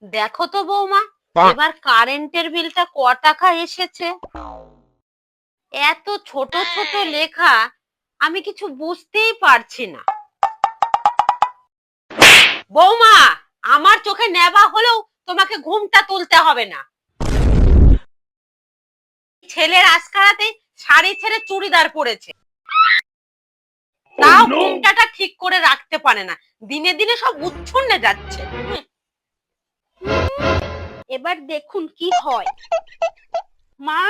দেখো তো বৌমা, এবার কারেন্টের বিলটা ক টাকা এসেছে। এত ছোট ছোট লেখা, আমি কিছু বুঝতেই পারছি না। বৌমা, আমার চোখে নেবা হলেও তোমাকে ঘুমটা তুলতে হবে না। ছেলের আজকারাতে শাড়ি ছেড়ে চুড়িদার পরেছে, তাও ঘুমটাটা ঠিক করে রাখতে পারে না। দিনে দিনে সব উচ্ছন্নে যাচ্ছে। এবার দেখুন কি হয়। মা,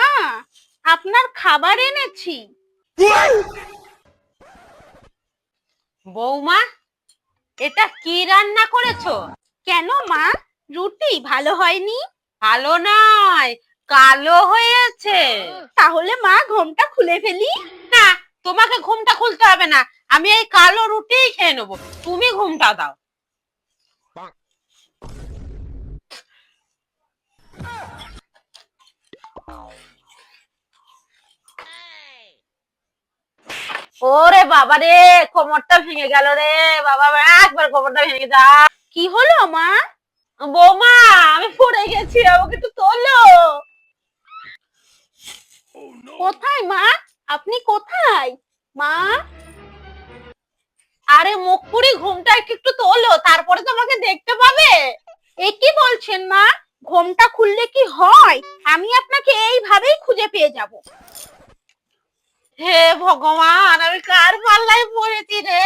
আপনার খাবার এনেছি। বৌমা, এটা কি রান্না করেছো? কেন মা, রুটি ভালো হয়নি? ভালো নয়, কালো হয়েছে। তাহলে মা ঘোমটা খুলে ফেলি। না, তোমাকে ঘুমটা খুলতে হবে না, আমি এই কালো রুটিই খেয়ে নেবো। তুমি ঘুমটা দাও। ওরে বাবা রে, কোমরটা ভেঙে গেল রে বাবা, একবার কোমরটা ভেঙে যা। কি হলো মা? বৌমা, আমি পড়ে গেছি, আমাকে একটু তোলো। কোথায় মা? আপনি কোথায় মা? আরে মুখ পুরি, ঘুমটা একটু তোলো, তারপরে তোমাকে দেখতে পাবে। এ কি বলছেন মা? ঘোমটা খুললে কি হয়? আমি আপনাকে এইভাবেই খুঁজে পেয়ে যাব। হে ভগবান, আমি কার পাল্লায় পড়েছি রে।